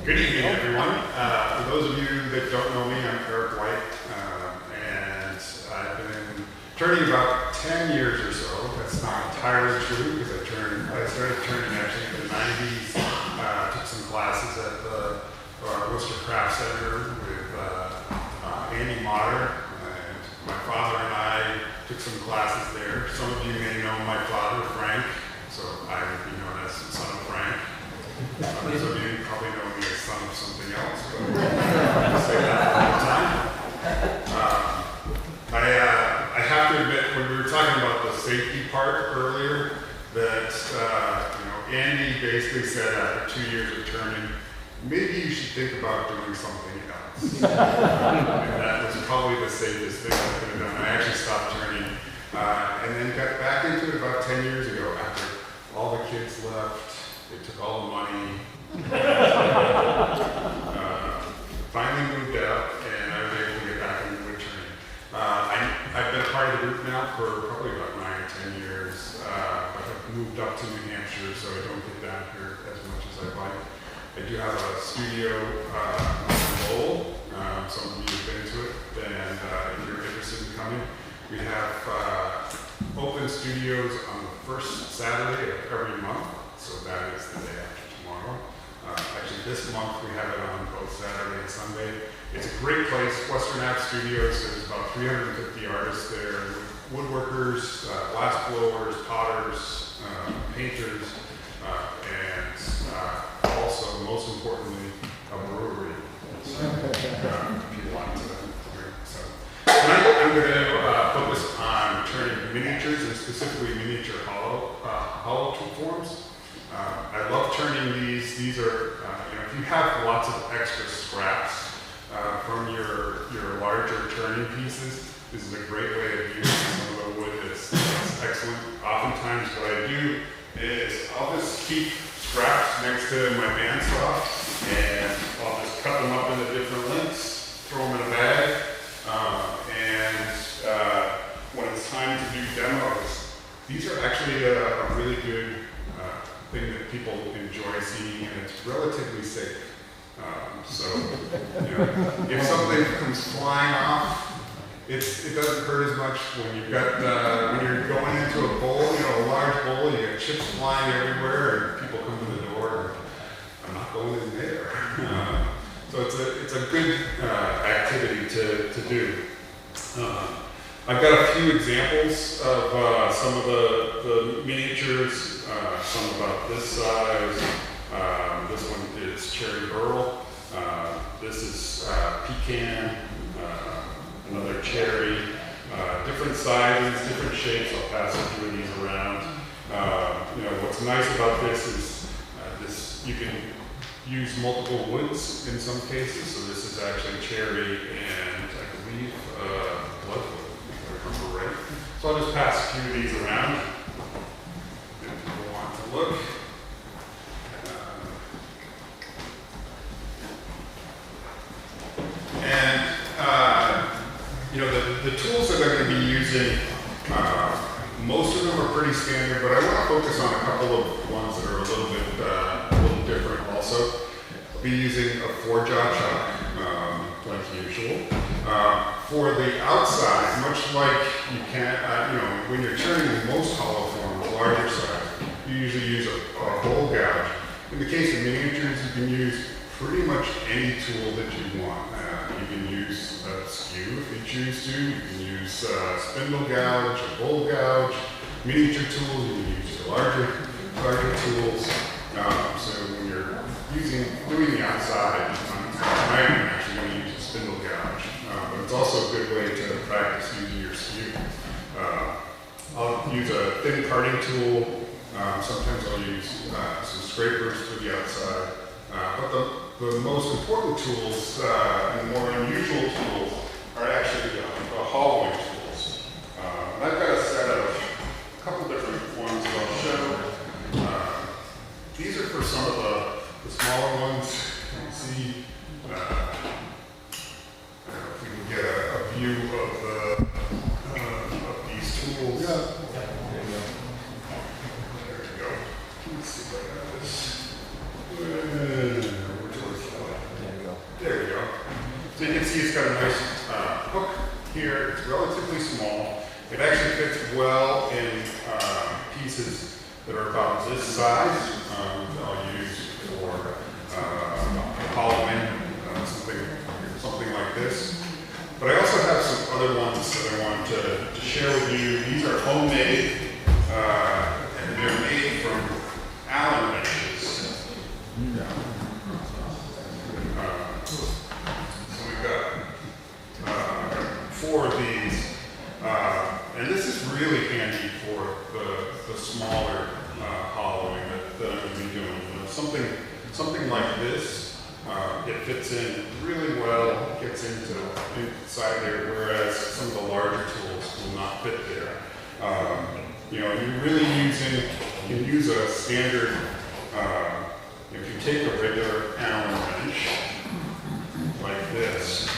Good evening, everyone. For those of you that don't know me, I'm Eric White, and I've been turning about 10 years or so. That's not entirely true because I started turning actually in the 90s. Took some classes at the Worcester Craft Center with Andy Motter, and my father and I took some classes there. Some of you may know my father, Frank, so I would be known as son of Frank. Others of you probably know me as son of something else, but I say that all the time. I have to admit, when we were talking about the safety part earlier, that Andy basically said after 2 years of turning, maybe you should think about doing something else. And that was probably the safest thing I could have done. I actually stopped turning and then got back into it about 10 years ago after all the kids left. They took all the money, finally moved out, and I was able to get back into woodturning. I've been a part of the group now for probably about 9 or 10 years. I've moved up to New Hampshire, so I don't get down here as much as I'd like. I do have a studio in Lowell. Some of you have been to it, and if you're interested in coming, we have open studios on the first Saturday of every month. So that is the day after tomorrow. Actually, this month we have it on both Saturday and Sunday. It's a great place. Western Ave Studios, there's about 350 artists there, woodworkers, glass blowers, potters, painters, and also, most importantly, a brewery. So, if you want to drink. So tonight I'm going to focus on turning miniatures and specifically miniature hollow forms. I love turning these. These are, if you have lots of extra scraps from your larger turning pieces, this is a great way of using some of the wood that's excellent. Oftentimes what I do is I'll just keep scraps next to my bandsaw, and I'll just cut them up into different lengths, throw them in a bag, and when it's time to do demos, these are actually a really good thing that people enjoy seeing, and it's relatively safe. If something comes flying off, it doesn't hurt as much when you've got when you're going into a bowl, a large bowl, you get chips flying everywhere, and people come to the door, and I'm not going in there. So it's a good activity to do. I've got a few examples of some of the miniatures, some about this size. This one is cherry burl. This is pecan, another cherry, different sizes, different shapes. I'll pass a few of these around. What's nice about this is you can use multiple woods in some cases. So this is actually cherry and I believe bloodwood. Right. So I'll just pass a few of these around if people want to look. The tools that I'm going to be using, most of them are pretty standard, but I want to focus on a couple of ones that are a little different also. I'll be using a 4-jaw chuck, like usual. For the outside, much like you can, when you're turning most hollow forms, larger size, you usually use a bowl gouge. In the case of miniatures, you can use pretty much any tool that you want. You can use a skew if you choose to. You can use spindle gouge, a bowl gouge, miniature tools. You can use your larger tools. So when you're doing the outside, tonight I'm actually going to use a spindle gouge. But it's also a good way to practice using your skew. I'll use a thin parting tool. Sometimes I'll use some scrapers for the outside. But the most important tools and more unusual tools are actually the hollowing tools. And I've got a set of a couple different ones that I'll show. These are for some of the smaller ones. You can see if we can get a view of these tools. Yeah. There we go. Let's see if I got this. So you can see it's got a nice hook here. It's relatively small. It actually fits well in pieces that are about this size. That I'll use for hollowing, something like this. But I also have some other ones that I want to share with you. These are homemade, and they're made from Allen wrenches. So we've got 4 of these, and this is really handy for the smaller hollowing that I'm going to be doing. Something like this. It fits in really well, gets inside there, whereas some of the larger tools will not fit there. You're really you can use a standard, if you take a regular Allen wrench, like this,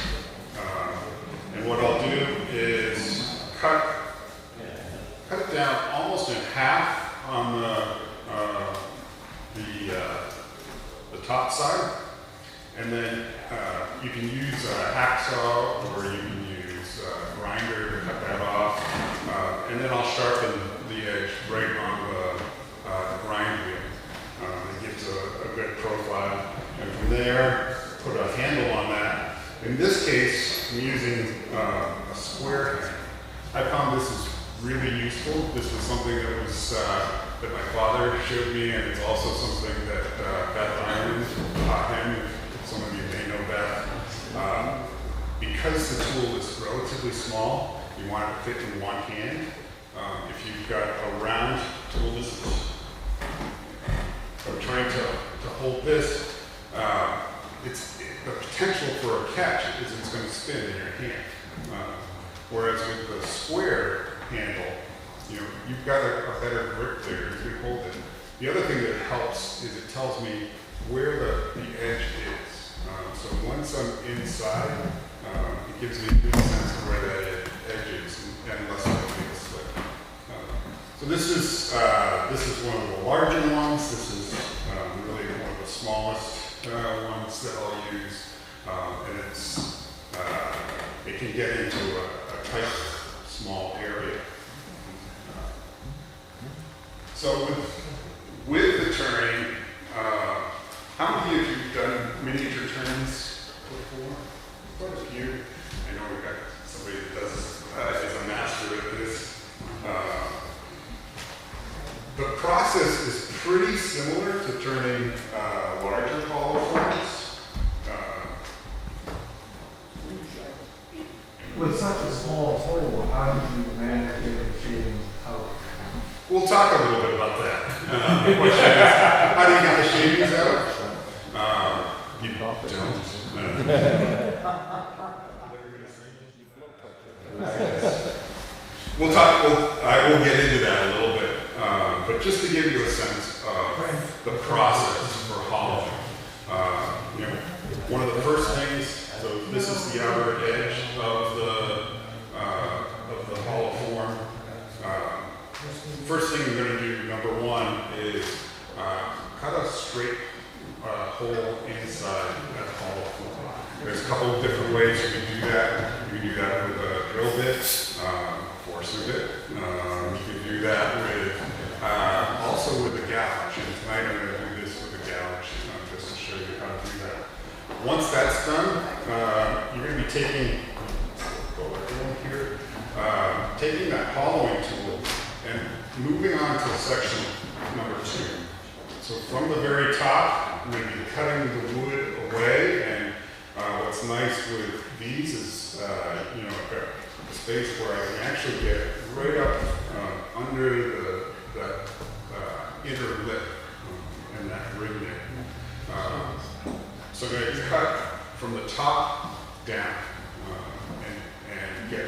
and what I'll do is cut it down almost in half on the top side. And then you can use a hacksaw or you can use a grinder to cut that off. And then I'll sharpen the edge right on the grind wheel. It gives a good profile. And from there, put a handle on that. In this case, I'm using a square hand. I found this is really useful. This was something that was that my father showed me, and it's also something that Beth Ireland taught him. Some of you may know that. Because the tool is relatively small, you want it to fit in one hand. If you've got a round tool, this is, I'm trying to hold this, the potential for a catch is it's going to spin in your hand. Whereas with the square handle, you've got a better grip there. You can hold it. The other thing that helps is it tells me where the edge is. So once I'm inside, it gives me a good sense of where that edge is and less likely to slip. So this is one of the larger ones. This is really one of the smallest ones that I'll use, and it can get into a tight, small area. So with the turning, how many of you have done miniature turns before? Quite a few. I know we've got somebody that is a master at this. The process is pretty similar to turning larger hollow forms. With such a small hole, how do you manage to get the shavings out? We'll talk a little bit about that. The question is, how do you get the shavings out? You don't. I will get into that a little bit, but just to give you a sense of the process for hollowing. One of the first things, so this is the outer edge of the hollow form. First thing we're going to do, number one, is cut a straight hole inside that hollow form. There's a couple of different ways you can do that. You can do that with a drill bit, forcer bit. You can do that with also with a gouge. And tonight I'm going to do this with a gouge just to show you how to do that. Once that's done, you're going to be taking that hollowing tool and moving on to section number 2. So from the very top, I'm going to be cutting the wood away, and what's nice with these is, I've got a space where I can actually get right up under that inner lip and that ring there. So I'm going to cut from the top down and get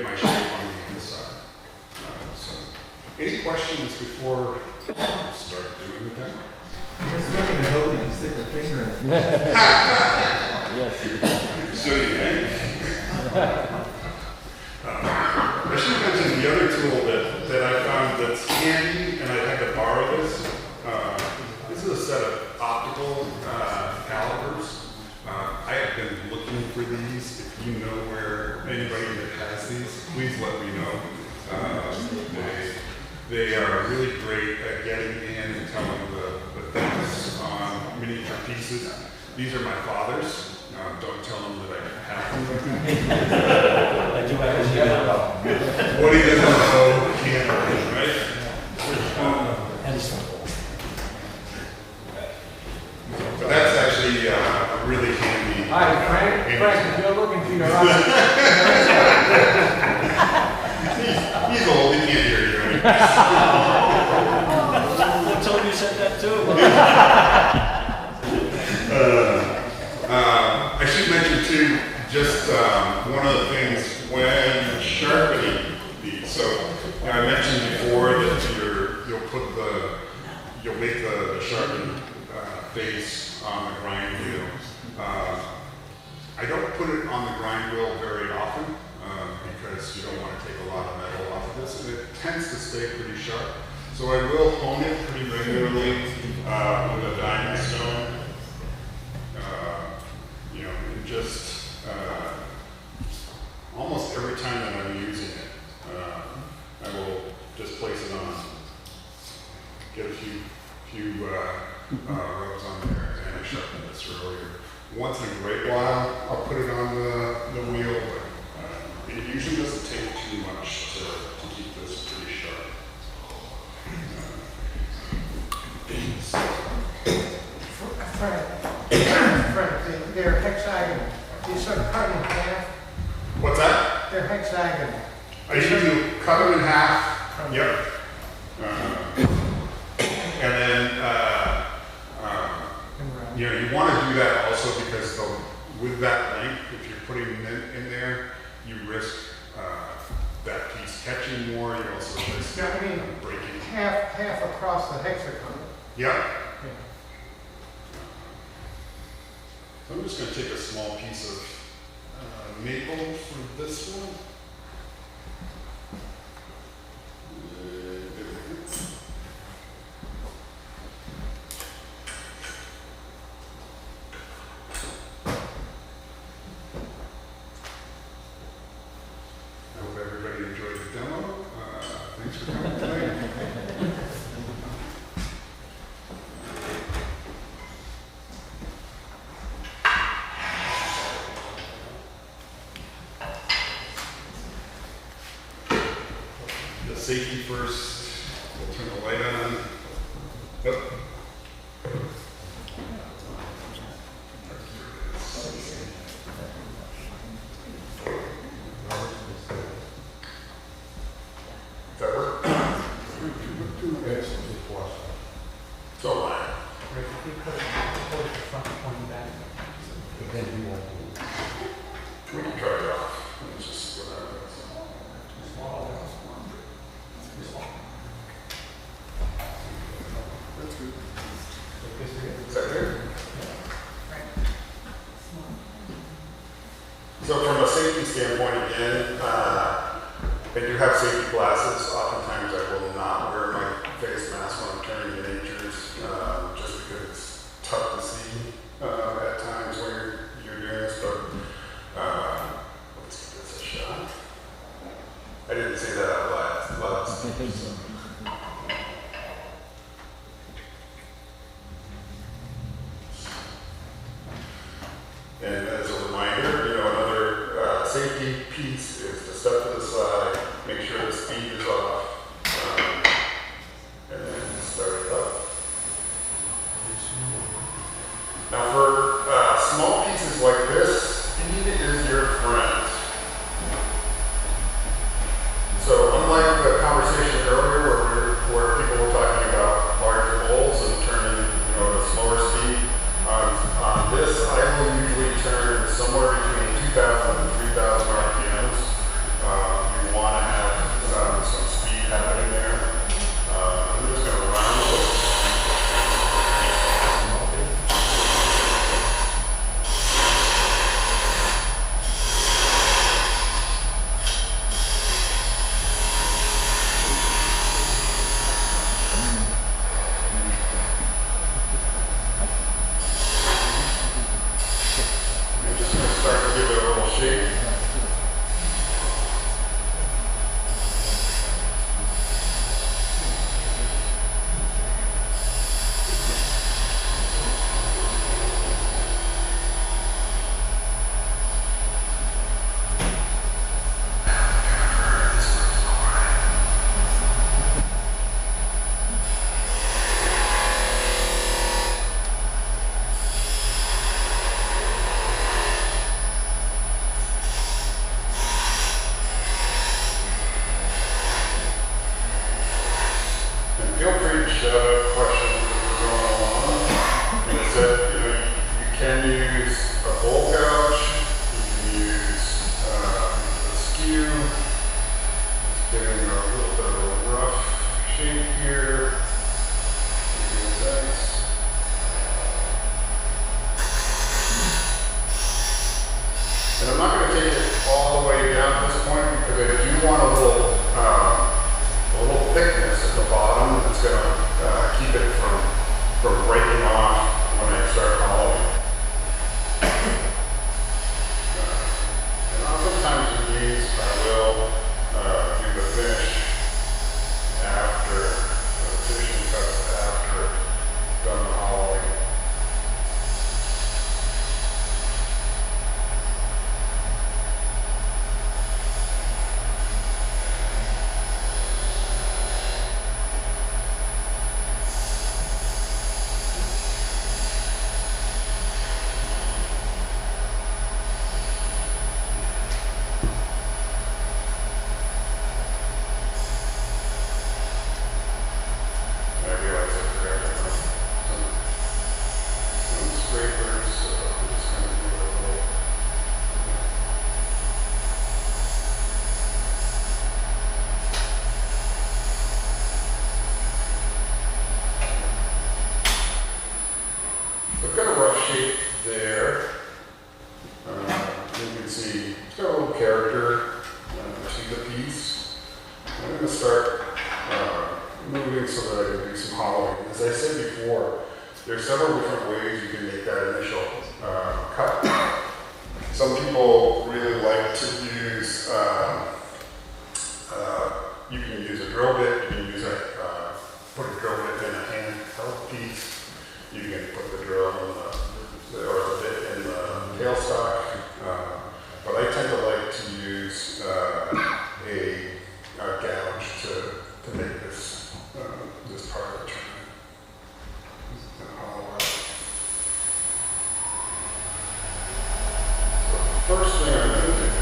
my shape on the inside. So, any questions before we start doing the demo? There's nothing to help you stick a finger in it. Yes. So you think? I should mention the other tool that I found that's handy, and I had to borrow this. This is a set of optical calipers. I have I've been looking for these. If you know where anybody that has these, please let me know. They are really great at getting in and telling the things on miniature pieces. These are my father's. Don't tell him that I have them. I do have What he doesn't know, he can't learn, right? But that's actually really handy. Hi, Frank, if you're looking for your eyes. He's old, he can't hear you. Right? I told you said that too. I should mention too, just one of the things when sharpening these. So I mentioned before that you'll make the sharpened face on the grind wheel. I don't put it on the grind wheel very often because you don't want to take a lot of metal off of this, and it tends to stay pretty sharp. So I will hone it pretty regularly with a diamond stone. And just almost every time that I'm using it, I will just place it on, get a few rubs on there, and I sharpen this earlier. Once in a great while, I'll put it on the wheel, but it usually doesn't take too much to keep this pretty sharp. Frank, they're hexagonal. You sort of cut them in half. What's that? They're hexagonal. I usually cut them in half. Yep. And then, you want to do that also because with that length, if you're putting them in there, you risk that piece catching more. You also risk breaking. Half across the hexagon. Yep. So I'm just going to take a small piece of maple for this one. I hope everybody enjoyed the demo. Thanks for coming tonight. Safety first. We'll turn the light on. Yep. Does that work? So we can cut it off. Let's just go that way. That's good. Is that good? So from a safety standpoint, again, I do have safety glasses. Oftentimes I will not wear my face mask when I'm turning the natures, just because it's tough to see at times when you're doing this, but let's give this a shot. I didn't say that out loud. So. And as a reminder, another safety piece is to step to the side, make sure the speed is off, and then start it up. Now for small pieces like this, speed is your friend. So unlike the conversation earlier where people were talking about larger bowls and turning at a slower speed, on this I will usually turn somewhere between 2,000 and 3,000 RPMs. You want to have some can use a bowl couch, you can use a skew. It's getting a little bit of a rough shape here. Nice. And I'm not going to take it all the way down at this point because I do want a little thickness at the bottom that's going to keep it from breaking off when I start hollowing. And oftentimes in these I will do the finish after the finishing cuts after I've done the hollowing. I've got a rough shape there. You can see it's got a little character to the piece. I'm going to start moving so that I can do some hollowing. As I said before, there's several different ways you can make that initial cut. Some people really like to use, you can use a drill bit, you can use put a drill bit in a hand-held piece. You can put the drill in or the bit in the tailstock, but I tend to like to use a gouge to make this this part of the turn and hollow out. So the first thing I'm going to do is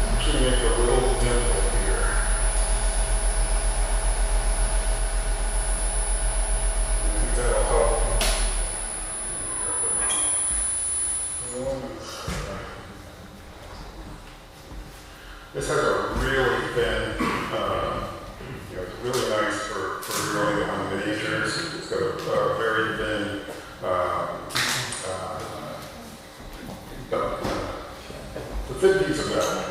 actually make a little dimple here. That'll help. This has a really thin, it's really nice for drilling on miniatures. It's got a very thin, the thin piece of metal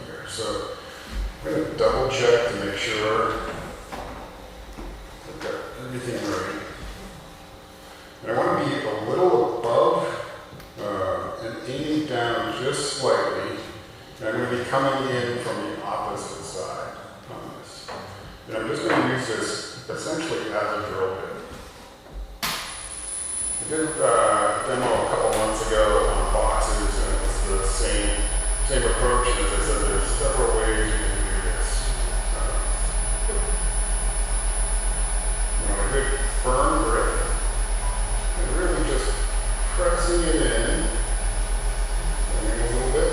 here. So I'm going to double check to make sure I've got everything ready. And I want to be a little above and aiming down just slightly. And I'm going to be coming in from the opposite side on this. And I'm just going to use this essentially as a drill bit. I did a demo a couple months ago on boxes, and it was the same approach. And as I said, there's several ways you can do this. You want a good firm grip. And really just pressing it in, and a little bit,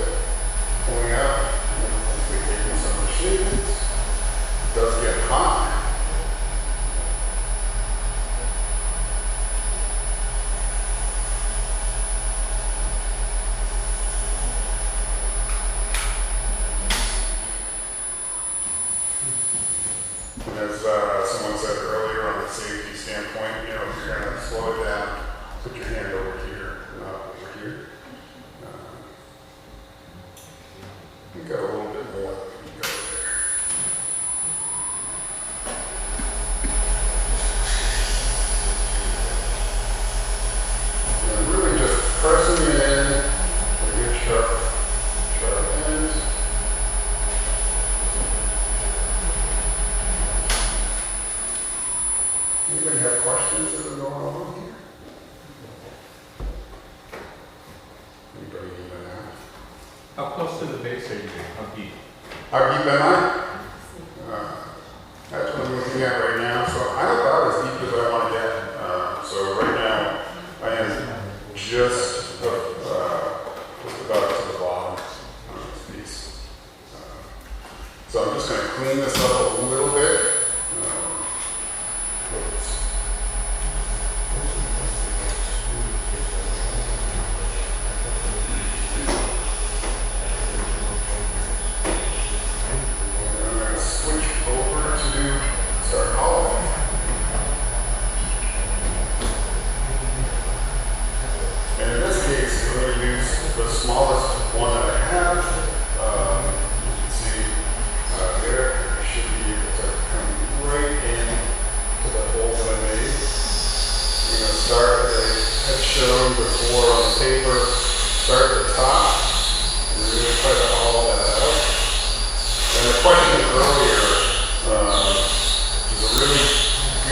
pulling out, and hopefully taking some of the shape. It does get hot. And as someone said earlier on the safety standpoint, if you're going to slow it down, put your hand over here, not over here. You got a little bit more than you go there. And really just pressing it in with a good sharp end. Anybody have questions that are going on here? Anybody even ask? How close to the base are you? How deep? How deep am I? That's what I'm looking at right now. So I'm about as deep as I want to get. So right now I am just about to the bottom on this piece. So I'm just going to clean this up a little bit. before on the paper, start at the top, and really try to hollow that out. And the question earlier is a really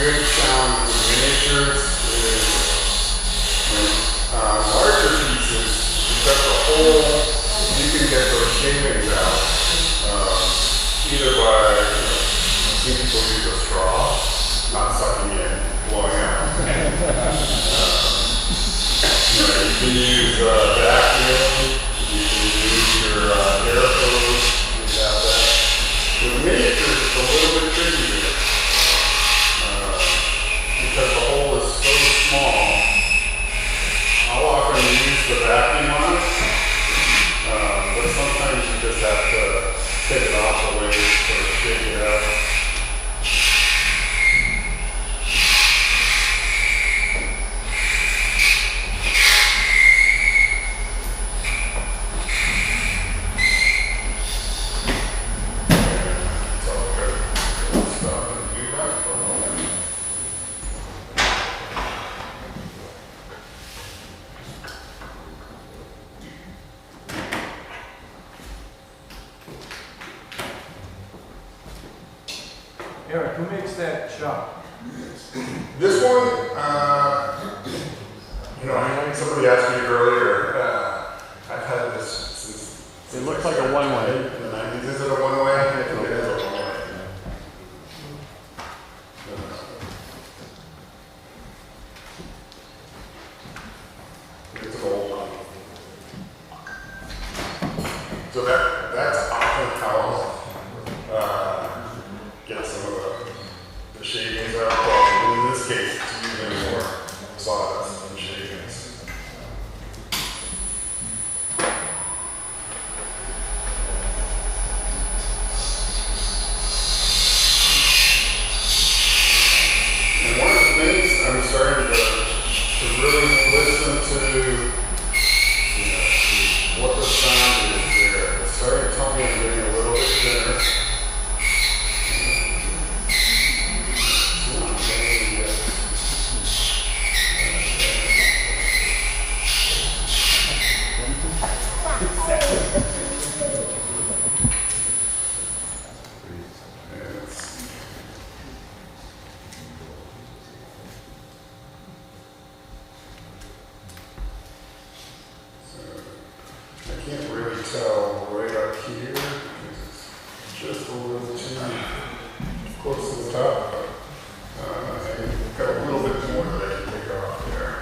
good challenge with miniatures is when larger pieces, you've got the hole, you can get those shavings out either by, some people use a straw, not sucking in, blowing out. You can use vacuum, you can use your air hose, you have that. With miniatures, it's a little bit trickier because the hole is so small. I'll often use the vacuum on it, but sometimes you just have to take it off the way, sort of shake it out. Eric, who makes that shop? This one, somebody asked me earlier, I've had this since... It looks like a one-way. In the 90s. Is it a one-way? I think it is a one-way. It's an old one. So that's often how get some of the shavings out. Well, in this case, it's using more sawdust than shavings. And one of the things I'm starting to really listen to, what the sound is there. It's starting to tell me I'm getting a little bit thinner. I can't really tell right up here because it's just a little too close to the top. I've got a little bit more that I can take off there.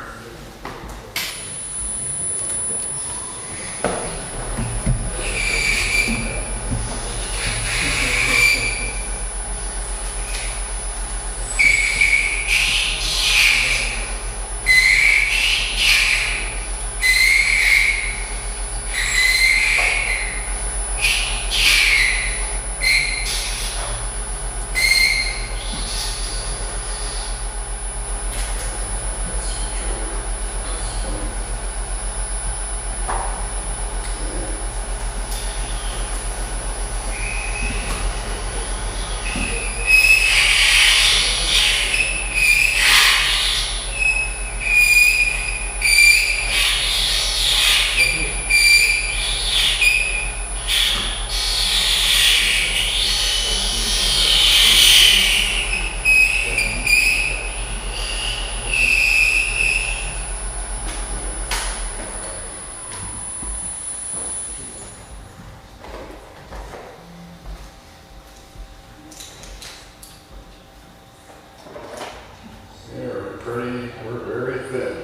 We're very thin.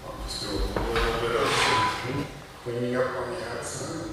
I'll just do a little bit of cleaning up on the outside.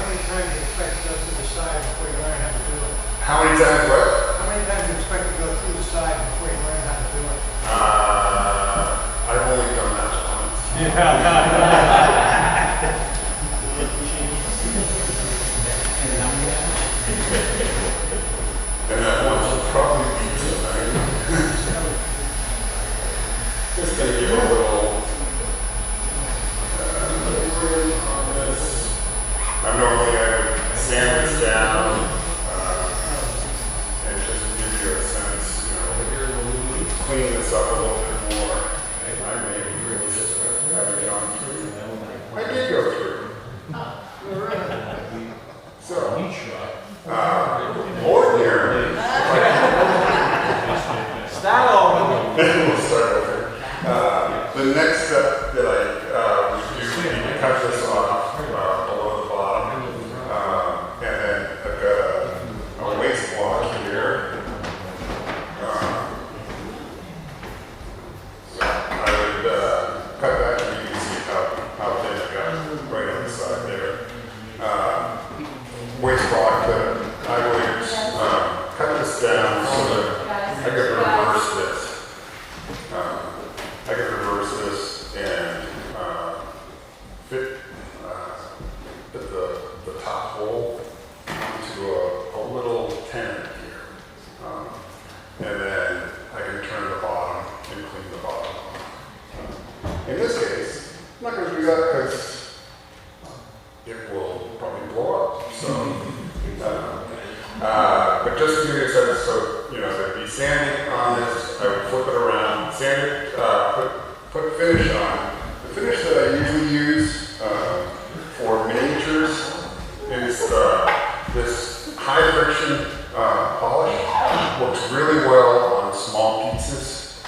many times do you expect to go through the side before you learn how to do it? How many times what? How many times do you expect to go through the side before you learn how to do it? I've only done that once. And that once will probably be tonight. Just gonna give a little on this. I'm normally I would sand this down and just give you a sense, clean this up a little bit more. I may really just haven't gone through. I did go through. So, ordinary. Start over. We'll start over. The next step that I would do would be to cut this off below the bottom. And then I've got a waist block here. So I would cut that and you can see how thin it got right on the side there. Waist block that I would cut this down so that I could reverse this. I could reverse this and fit the top hole into a little tenon here. And then I can turn the bottom and clean the bottom. In this case, I'm not going to do that because it will probably blow up. So, but just to give you a sense, so there'd be sanding on this. I would flip it around, sand it, put finish on. The finish that I usually use for miniatures is this high friction polish. Works really well on small pieces.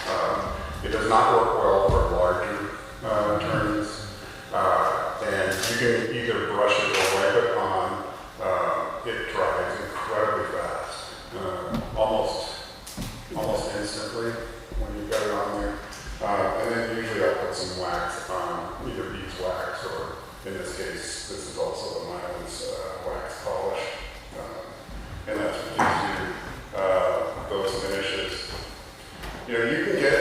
It does not work well for larger turns. And you can either brush it or wipe it on. It dries incredibly fast, almost instantly when you've got it on there. And then usually I'll put some wax on, either beeswax or in this case, this is also the Mylands wax polish. And that's what gives you those finishes. You can get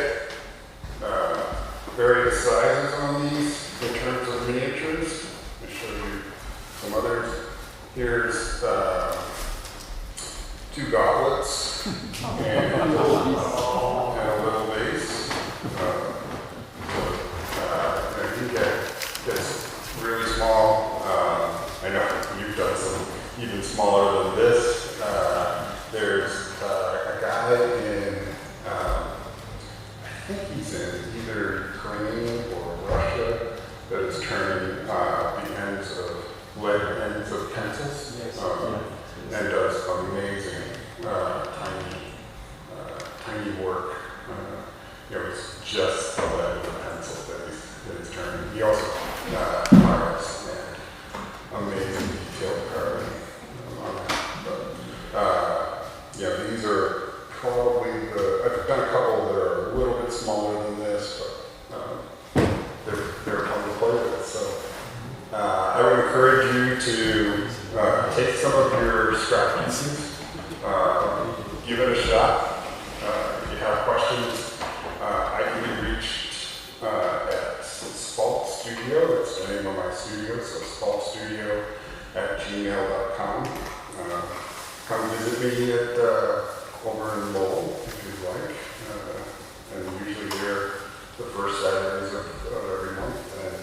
various sizes on these in terms of miniatures. Let me show you some others. Here's 2 goblets and a little vase. You can get this really small. I know you've done some even smaller than this. There's a guy in, I think he's in either Ukraine or Russia that is turning the lead ends of pencils. And does amazing tiny work. It's just the lead of the pencil that he's turning. He also carves and amazing detailed carving on that. But these are probably I've done a couple that are a little bit smaller than this, but they're fun to play with. So I would encourage you to take some of your scrap pieces, give it a shot. If you have questions, I can be reached at Spalt Studio. That's the name of my studio, so spaltstudio@gmail.com. Come visit me over in Lowell if you'd like. And usually we're the first Saturdays of every month. And